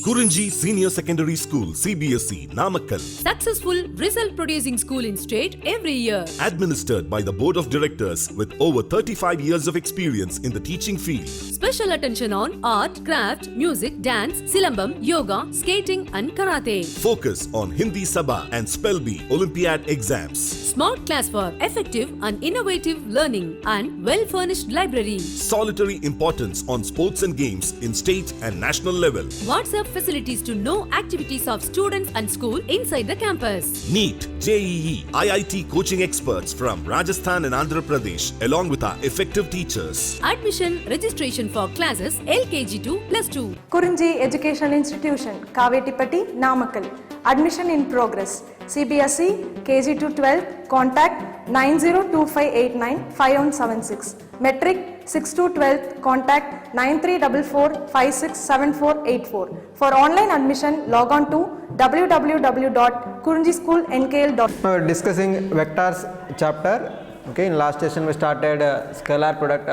Kurinji Senior Secondary School, CBSE, Namakkal. Successful result producing school in state every year. Administered by the Board of Directors with over 35 years of experience in the teaching field. Special attention on art, craft, music, dance, silambam, yoga, skating and karate. Focus on Hindi Sabha and Spell Bee Olympiad exams. Smart class for effective and innovative learning and well-furnished library. Solitary importance on sports and games in state and national level. WhatsApp facilities to know activities of students and school inside the campus. NEET, JEE, IIT coaching experts from Rajasthan and Andhra Pradesh along with our effective teachers. Admission registration for classes LKG to +2. Kurinji Educational Institution, Kavetipatti, Namakkal. Admission in progress. CBSE, KG to 12, contact 9025895176. Metric 6 to 12, contact 9344567484. For online admission, log on to www.kurinjischoolnkl.com. We're discussing vectors chapter. Okay, in last session we started scalar product.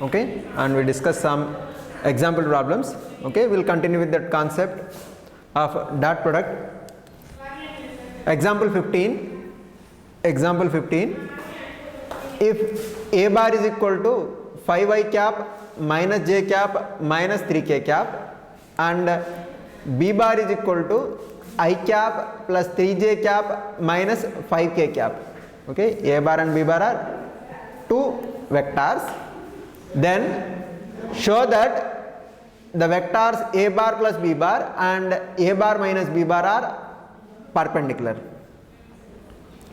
Okay, and we discussed some example problems. Okay, we'll continue with that concept of dot product. Example 15. Example 15. If a bar is equal to 5i cap minus j cap minus 3k cap and b bar is equal to I cap plus 3j cap minus 5k cap. Okay, a bar and b bar are two vectors. Then show that the vectors a bar plus b bar and a bar minus b bar are perpendicular.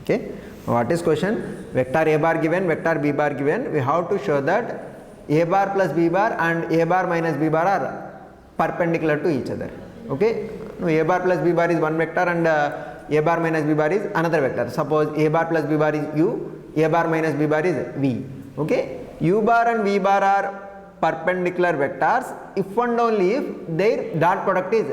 Okay, what is question? Vector a bar given, vector b bar given. We have to show that a bar plus b bar and a bar minus b bar are perpendicular to each other. Okay, now a bar plus b bar is one vector and a bar minus b bar is another vector. Suppose a bar plus b bar is u, a bar minus b bar is v. Okay, u bar and v bar are perpendicular vectors if and only if their dot product is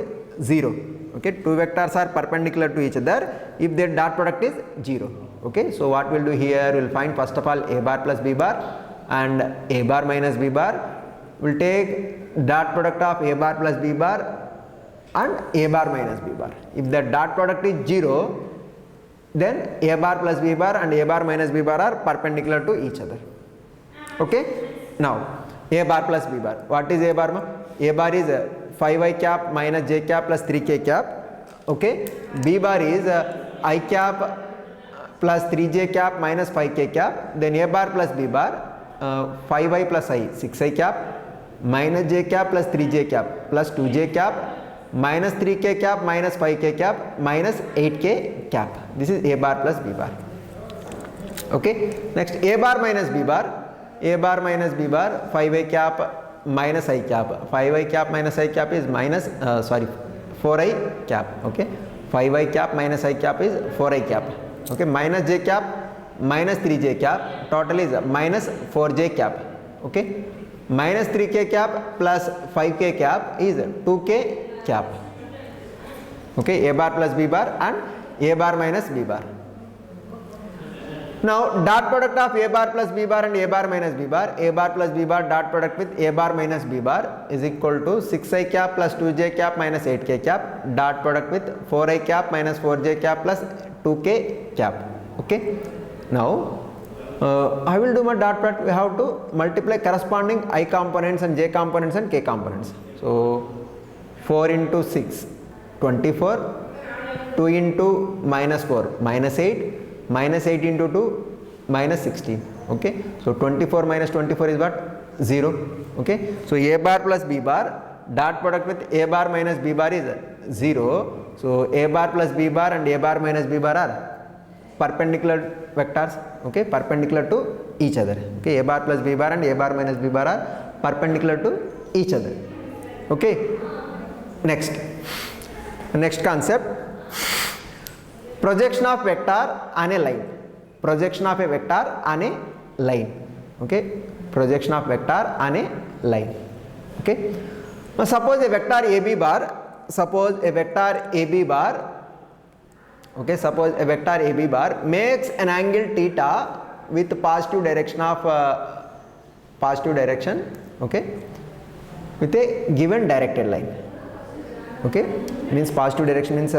0. Okay, two vectors are perpendicular to each other if their dot product is 0. Okay, so what we'll do here, we'll find first of all a bar plus b bar and a bar minus b bar. We'll take dot product of a bar plus b bar and a bar minus b bar. If the dot product is 0, then a bar plus b bar and a bar minus b bar are perpendicular to each other. Okay, now a bar plus b bar. What is a bar? A bar is 5i cap minus j cap plus 3k cap. Okay, b bar is I cap plus 3j cap minus 5k cap. Then a bar plus b bar 5i plus I 6i cap minus j cap plus 3j cap plus 2j cap minus 3k cap minus 5k cap minus 8k cap. This is a bar plus b bar. Okay, next a bar minus b bar. A bar minus b bar 5i cap minus I cap. 5i cap minus I cap is minus 4i cap. Okay, 5i cap minus I cap is 4i cap. Okay, minus j cap minus 3j cap, total is minus 4j cap. Okay, minus 3k cap plus 5k cap is 2k cap. Okay, a bar plus b bar and a bar minus b bar. Now dot product of a bar plus b bar and a bar minus b bar, a bar plus b bar dot product with a bar minus b bar is equal to 6i cap plus 2j cap minus 8k cap dot product with 4i cap minus 4j cap plus 2k cap. Okay, now I will do my dot product. We have to multiply corresponding I components and j components and k components. So 4 into 6 24, 2 into minus 4 minus 8, minus 8 into 2 minus 16. Okay, so 24 minus 24 is what? 0. Okay, so a bar plus b bar dot product with a bar minus b bar is 0. So a bar plus b bar and a bar minus b bar are perpendicular vectors. Okay, perpendicular to each other. Okay, a bar plus b bar and a bar minus b bar are perpendicular to each other. Okay, next concept, projection of vector on a line. Projection of a vector on a line. Okay, projection of vector on a line. Okay, now suppose a vector AB bar. Suppose a vector AB bar. Okay, suppose a vector AB bar makes an angle theta with positive direction of okay, with a given directed line. Okay, means positive direction means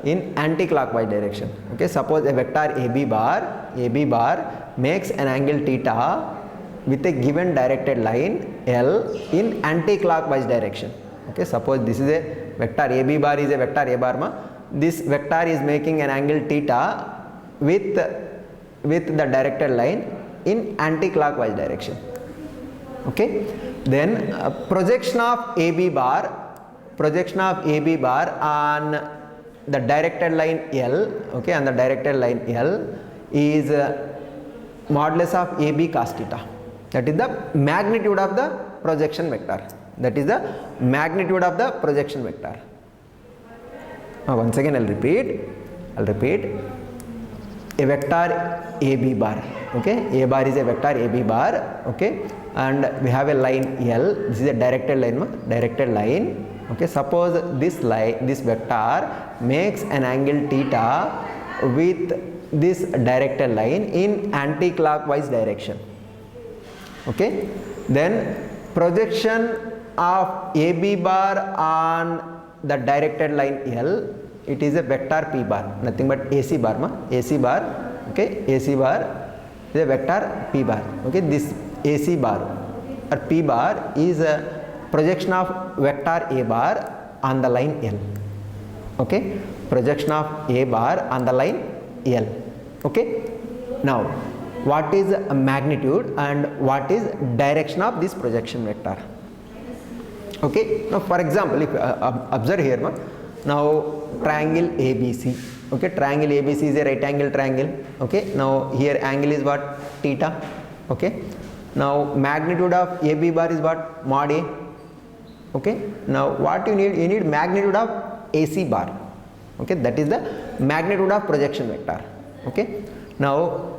in anti-clockwise direction. Okay, suppose a vector AB bar makes an angle theta with a given directed line L in anti-clockwise direction. Okay, suppose this is a vector AB bar is a vector A bar ma. This vector is making an angle theta with the directed line in anti-clockwise direction. Okay, then projection of AB bar on the directed line L, okay, on the directed line L is modulus of AB cos theta. That is the magnitude of the projection vector. That is the magnitude of the projection vector. Once again I'll repeat. A vector AB bar. Okay, A bar is a vector AB bar. Okay, and we have a line L. This is a directed line. Okay, suppose this vector makes an angle theta with this directed line in anti-clockwise direction. Okay, then projection of AB bar on the directed line L, it is a vector P bar, nothing but AC bar okay, AC bar is a vector P bar. Okay, this AC bar or P bar is a projection of vector A bar on the line L. Okay, projection of A bar on the line L. Okay, now what is magnitude and what is direction of this projection vector? Okay, now for example, if observe here now triangle ABC. Okay, triangle ABC is a right angle triangle. Okay, now here angle is what? Theta. Okay, now magnitude of AB bar is what? Mod A. Okay, now what you need magnitude of AC bar. Okay, that is the magnitude of projection vector. Okay, now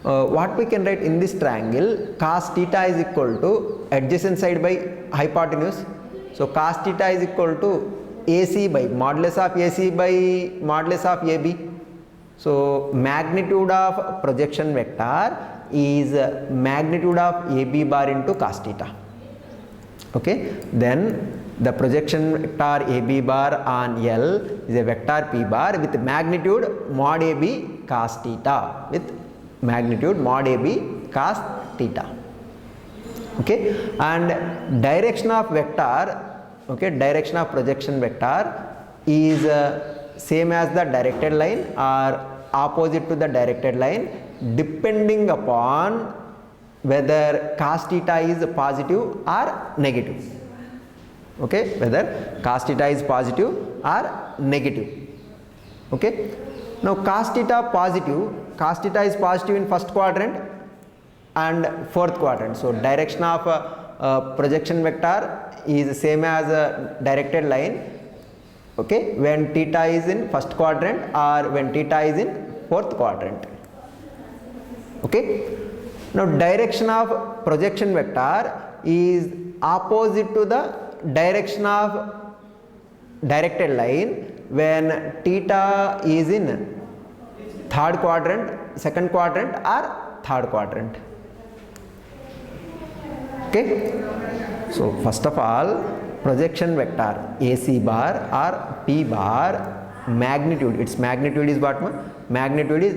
what we can write in this triangle, cos theta is equal to adjacent side by hypotenuse. So cos theta is equal to AC by modulus of AC by modulus of AB. So magnitude of projection vector is magnitude of AB bar into cos theta. Okay, then the projection vector AB bar on L is a vector P bar with magnitude mod AB cos theta, Okay, and direction of vector, okay, direction of projection vector is same as the directed line or opposite to the directed line, depending upon whether cos theta is positive or negative. Okay, whether cos theta is positive or negative. Okay, now cos theta is positive in first quadrant and fourth quadrant. So direction of projection vector is same as a directed line. Okay, when theta is in first quadrant or when theta is in fourth quadrant. Okay, now direction of projection vector is opposite to the direction of directed line when theta is in third quadrant, second quadrant or third quadrant. Okay, so first of all, projection vector AC bar or P bar magnitude, its magnitude is what? Magnitude is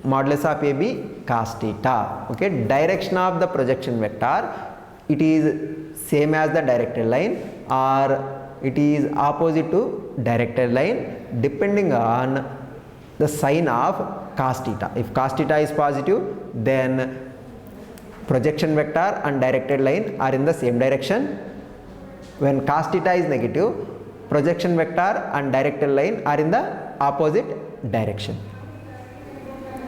modulus of AB cos theta. Okay, direction of the projection vector, it is same as the directed line or it is opposite to directed line depending on the sign of cos theta. If cos theta is positive, then projection vector and directed line are in the same direction. When cos theta is negative, projection vector and directed line are in the opposite direction.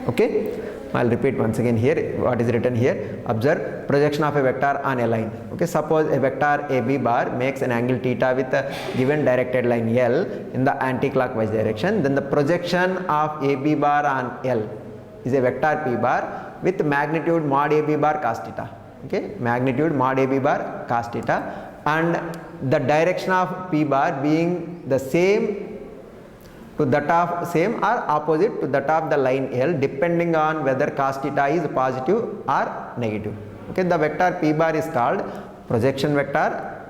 Okay, I'll repeat once again here what is written here. Observe projection of a vector on a line. Okay, suppose a vector AB bar makes an angle theta with a given directed line L in the anti-clockwise direction, then the projection of AB bar on L is a vector P bar with magnitude mod AB bar cos theta. Okay, magnitude mod AB bar cos theta, and the direction of P bar being the same to that of same or opposite to that of the line L depending on whether cos theta is positive or negative. Okay, the vector P bar is called projection vector.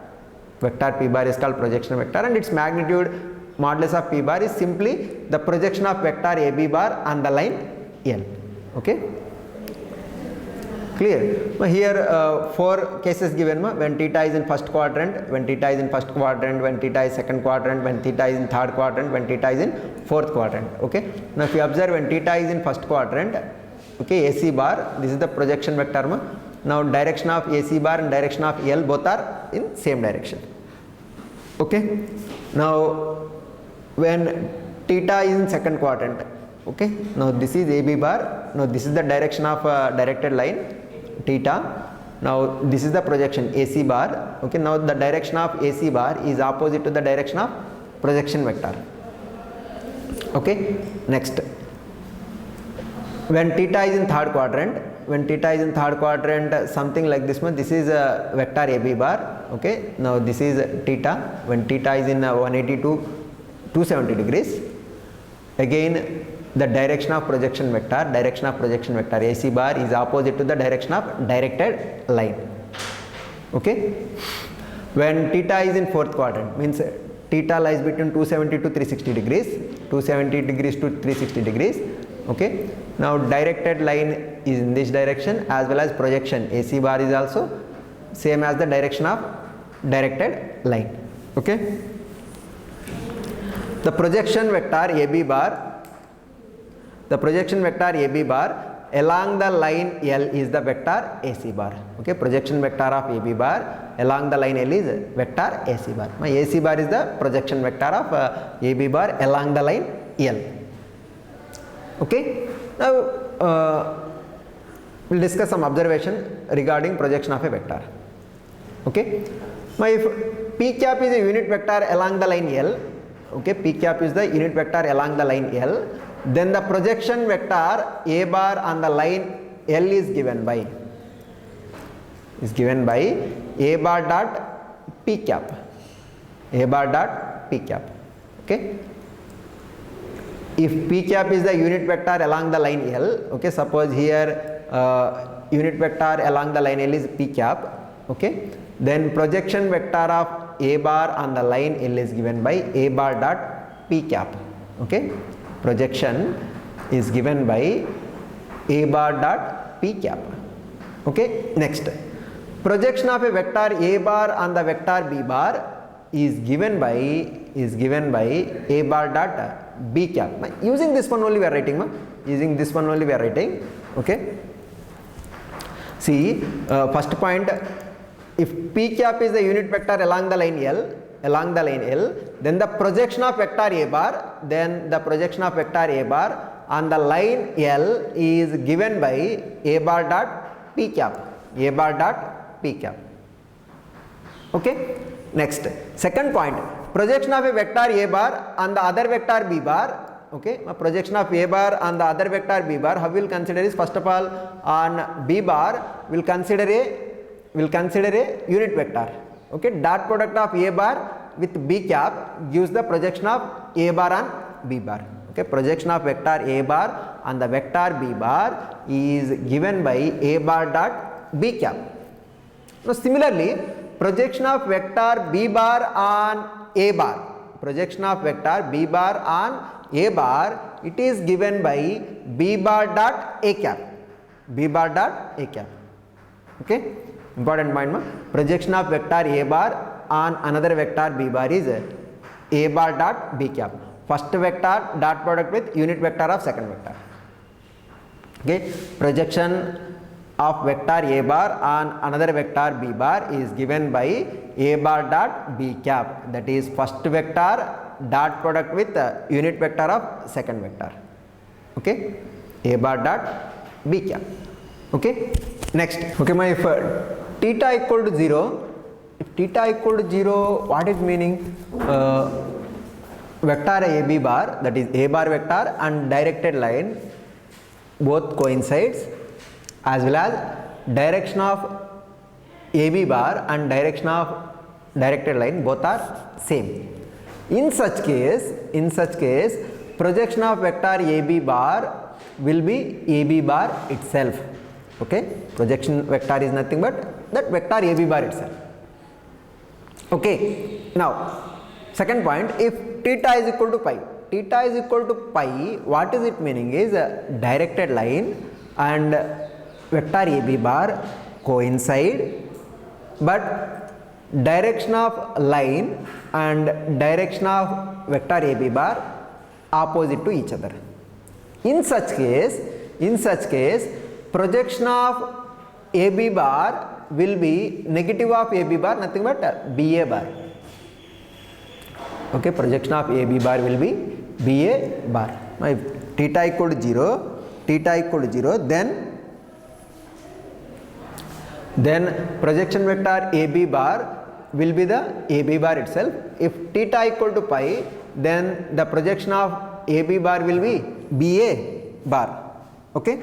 Vector p bar is called projection vector, and its magnitude modulus of p bar is simply the projection of vector AB bar on the line L. Okay, clear? Here 4 cases given, when theta is in first quadrant, when theta is in first quadrant, when theta is second quadrant, when theta is in third quadrant, when theta is in fourth quadrant. Okay, now if you observe, when theta is in first quadrant, okay, AC bar, this is the projection vector. Now direction of AC bar and direction of L both are in same direction. Okay, now when theta is in second quadrant, okay, now this is AB bar, now this is the direction of directed line theta, now this is the projection AC bar. Okay, now the direction of AC bar is opposite to the direction of projection vector. Okay, next, when theta is in third quadrant, when theta is in third quadrant, something like this one, this is a vector AB bar. Okay, now this is theta, when theta is in 180 to 270 degrees, again the direction of projection vector AC bar is opposite to the direction of directed line. Okay, when theta is in fourth quadrant, means theta lies between 270 to 360 degrees, 270 degrees to 360 degrees. Okay, now directed line is in this direction, as well as projection AC bar is also same as the direction of directed line. Okay, the projection vector AB bar, along the line L is the vector AC bar. Okay, projection vector of AB bar along the line L is vector AC bar. My AC bar is the projection vector of AB bar along the line L. Okay, now we'll discuss some observation regarding projection of a vector. Okay, now if P cap is a unit vector along the line L, okay, P cap is the unit vector along the line L, then the projection vector A bar on the line L is given by A bar dot P cap, A bar dot P cap. Okay, if P cap is the unit vector along the line L, okay, suppose here unit vector along the line L is P cap, okay, then projection vector of A bar on the line L is given by A bar dot P cap. Okay, projection is given by A bar dot P cap. Okay, next, projection of a vector A bar on the vector B bar is given by A bar dot B cap. Using this one only we are writing, Okay, see, first point, if P cap is the unit vector along the line L, then the projection of vector A bar, on the line L is given by A bar dot P cap. Okay, next, second point, projection of a vector A bar on the other vector B bar. Okay, projection of A bar on the other vector B bar, how we will consider is, first of all, on B bar we will consider a unit vector. Okay, dot product of A bar with B cap gives the projection of A bar on B bar. Okay, projection of vector A bar on the vector B bar is given by A bar dot B cap. Now similarly, projection of vector B bar on A bar, it is given by B bar dot A cap. Okay, important point, projection of vector A bar on another vector B bar is A bar dot B cap. First vector dot product with unit vector of second vector. Okay, projection of vector A bar on another vector B bar is given by A bar dot B cap, that is first vector dot product with unit vector of second vector. Okay, A bar dot B cap. Okay, next, okay, if theta equal to 0, what is meaning? Vector AB bar, that is A bar vector and directed line both coincides, as well as direction of AB bar and direction of directed line both are same. In such case, projection of vector AB bar will be AB bar itself. Okay, projection vector is nothing but that vector AB bar itself. Okay, now second point, if theta is equal to pi, theta is equal to pi, what is it meaning is a directed line and vector AB bar coincide, but direction of line and direction of vector AB bar opposite to each other. In such case projection of AB bar will be negative of AB bar, nothing but BA bar. Okay, projection of AB bar will be BA bar. Now if theta equal to 0, then projection vector AB bar will be the AB bar itself. If theta equal to pi, then the projection of AB bar will be BA bar. Okay.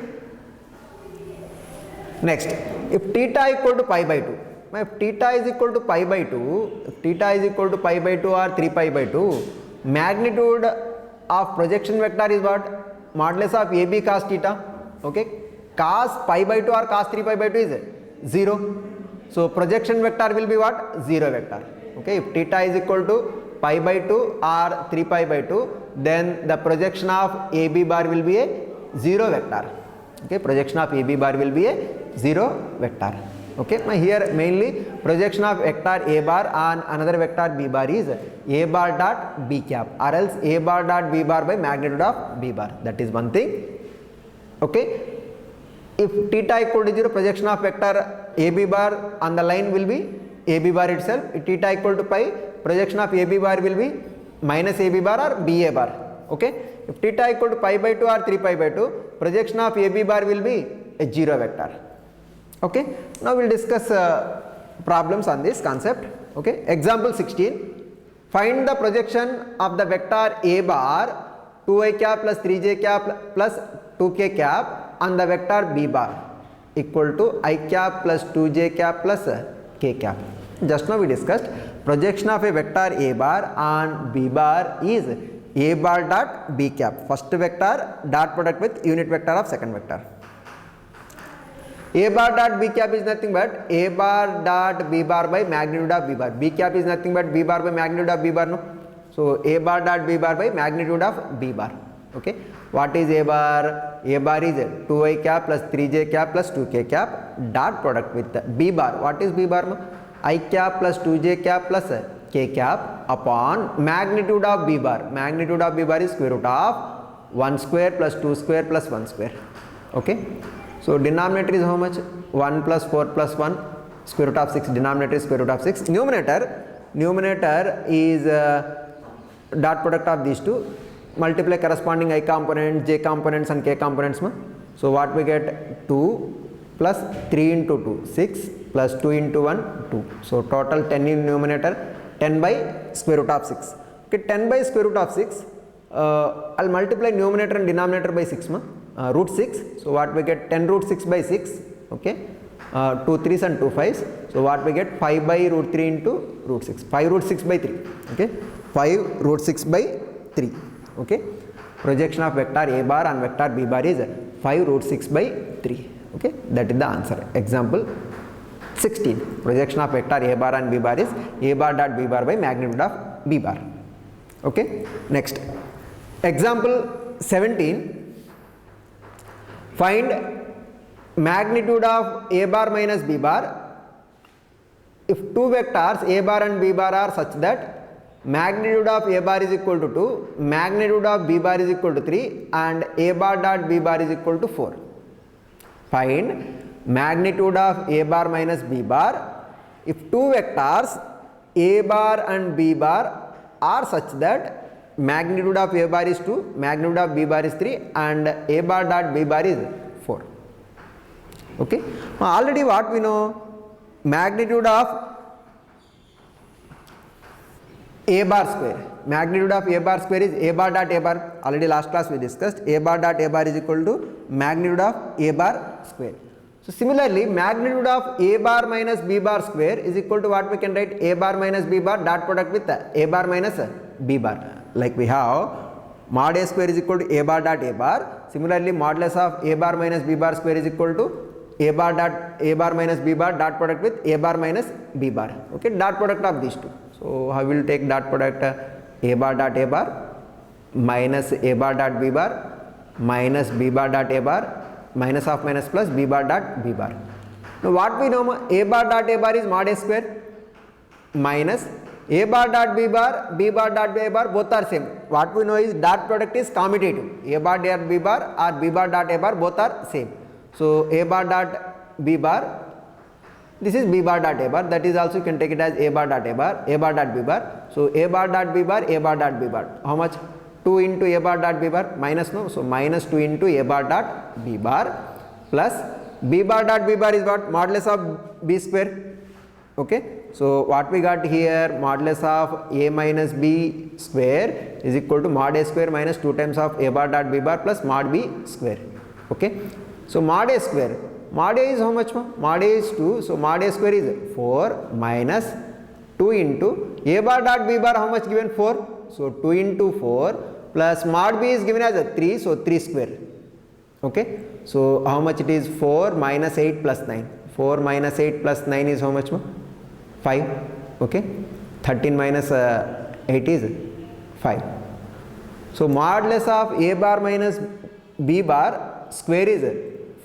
Next, if theta equal to pi by 2, if theta is equal to pi by 2, if theta is equal to pi by 2 or 3 pi by 2, magnitude of projection vector is what? Modulus of AB cos theta. Okay, cos pi by 2 or cos 3 pi by 2 is 0. So projection vector will be what? 0 vector. Okay, if theta is equal to pi by 2 or 3 pi by 2, then the projection of AB bar will be a 0 vector. Okay, projection of AB bar will be a 0 vector. Okay, now here mainly projection of vector A bar on another vector B bar is A bar dot B cap, or else A bar dot B bar by magnitude of B bar. That is one thing. Okay, if theta equal to 0, projection of vector AB bar on the line will be AB bar itself. If theta equal to pi, projection of AB bar will be minus AB bar or BA bar. Okay, if theta equal to pi by 2 or 3 pi by 2, projection of AB bar will be a 0 vector. Okay, now we will discuss problems on this concept. Okay, example 16, find the projection of the vector A bar 2i cap plus 3j cap plus 2k cap on the vector B bar equal to I cap plus 2j cap plus k cap. Just now we discussed projection of a vector A bar on B bar is A bar dot B cap, first vector dot product with unit vector of second vector. A bar dot B cap is nothing but A bar dot B bar by magnitude of B bar. B cap is nothing but B bar by magnitude of B bar, no? So A bar dot B bar by magnitude of B bar. Okay, what is A bar? A bar is 2i cap plus 3j cap plus 2k cap dot product with B bar. What is B bar? I cap plus 2j cap plus k cap upon magnitude of B bar. Magnitude of B bar is square root of 1 square plus 2 square plus 1 square. Okay, so denominator is how much? 1 plus 4 plus 1, square root of 6. Denominator is square root of 6. Numerator is dot product of these two. Multiply corresponding I components, j components and k components. So what we get? 2 plus 3 into 2, 6 plus 2 into 1, 2. So total 10 in numerator, 10 by square root of 6. Okay, 10 by square root of 6, I'll multiply numerator and denominator by 6, root 6. So what we get? 10 root 6 by 6. Okay, 2 3s and 2 5s. So what we get? 5 by root 3 into root 6. 5 root 6 by 3. Okay, 5 root 6 by 3. Okay, projection of vector A bar and vector B bar is 5 root 6 by 3. Okay, that is the answer. Example 16, projection of vector A bar and B bar is A bar dot B bar by magnitude of B bar. Okay, next example 17, find magnitude of A bar minus B bar if two vectors A bar and B bar are such that magnitude of A bar is equal to 2, magnitude of B bar is equal to 3 and A bar dot B bar is equal to 4. Find magnitude of A bar minus B bar if two vectors A bar and B bar are such that magnitude of A bar is 2, magnitude of B bar is 3 and A bar dot B bar is 4. Okay, already what we know, magnitude of A bar square, magnitude of A bar square is A bar dot A bar. Already last class we discussed A bar dot A bar is equal to magnitude of A bar square. So similarly, magnitude of A bar minus B bar square is equal to what we can write? A bar minus B bar dot product with A bar minus B bar. Like we have mod A square is equal to A bar dot A bar. Similarly, modulus of A bar minus B bar square is equal to a bar minus b bar dot product with a bar minus b bar. Okay, dot product of these two. So how will take dot product? A bar dot a bar minus a bar dot b bar minus b bar dot a bar minus of minus plus b bar dot b bar. Now what we know, a bar dot a bar is mod a square minus a bar dot b bar dot a bar, both are same. What we know is dot product is commutative. A bar dot b bar or b bar dot a bar, both are same. So a bar dot b bar, this is b bar dot a bar, that is also you can take it as a bar dot a bar dot b bar. So a bar dot b bar, a bar dot b bar. How much? 2 into a bar dot b bar minus, no, so minus 2 into a bar dot b bar plus b bar dot b bar is what? Modulus of b square. Okay, so what we got here, modulus of a minus b square is equal to mod a square minus 2 times of a bar dot b bar plus mod b square. Okay, so mod a square, mod a is how much? Mod a is 2, so mod a square is 4 minus 2 into a bar dot b bar, how much given? 4, so 2 into 4 plus mod b is given as a 3, so 3 square. Okay, so how much it is? 4 minus 8 plus 9. 4 minus 8 plus 9 is how much? 5. Okay, 13 minus 8 is 5. So modulus of a bar minus b bar square is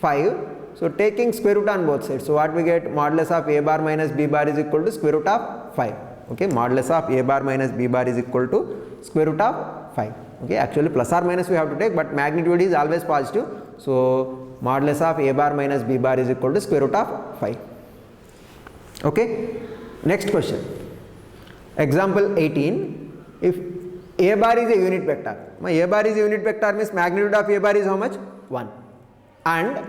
5. So taking square root on both sides, so what we get? Modulus of a bar minus b bar is equal to square root of 5. Okay, modulus of a bar minus b bar is equal to square root of 5. Okay, actually plus or minus we have to take, but magnitude is always positive. So modulus of a bar minus b bar is equal to square root of 5. Okay, next question. Example 18. If a bar is a unit vector, a bar is a unit vector means magnitude of a bar is how much? 1. And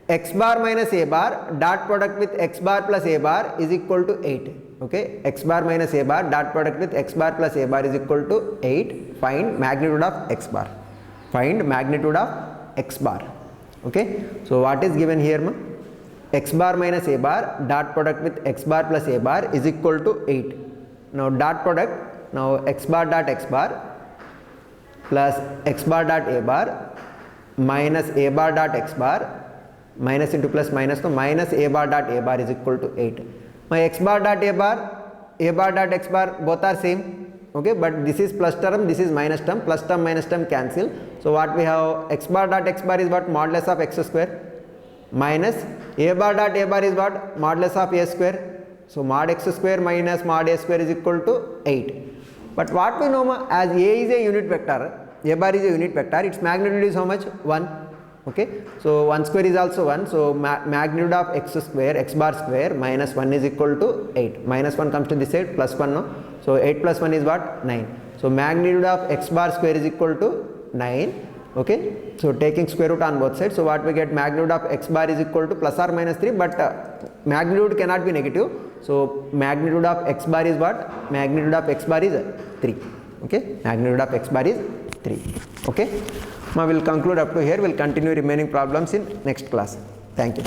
x bar minus a bar dot product with x bar plus a bar is equal to 8. Okay, x bar minus a bar dot product with x bar plus a bar is equal to 8. Find magnitude of x bar. Find magnitude of x bar. Okay, so what is given here? X bar minus a bar dot product with x bar plus a bar is equal to 8. Now dot product, now x bar dot x bar plus x bar dot a bar minus a bar dot x bar, minus into plus minus, so minus a bar dot a bar is equal to 8. My x bar dot a bar dot x bar, both are same. Okay, but this is plus term, this is minus term, plus term minus term cancel. So what we have, x bar dot x bar is what? Modulus of x square minus a bar dot a bar is what? Modulus of a square. So mod x square minus mod a square is equal to 8. But what we know, as a is a unit vector, a bar is a unit vector, its magnitude is how much? 1. Okay, so 1 square is also 1, so magnitude of x square, x bar square minus 1 is equal to 8. Minus 1 comes to this side, plus 1, no? So 8 plus 1 is what? 9. So magnitude of x bar square is equal to 9. Okay, so taking square root on both sides, so what we get? Magnitude of x bar is equal to plus or minus 3, but magnitude cannot be negative. So magnitude of x bar is what? Magnitude of x bar is 3. Okay, magnitude of x bar is 3. Okay, now we will conclude up to here. We will continue remaining problems in next class. Thank you.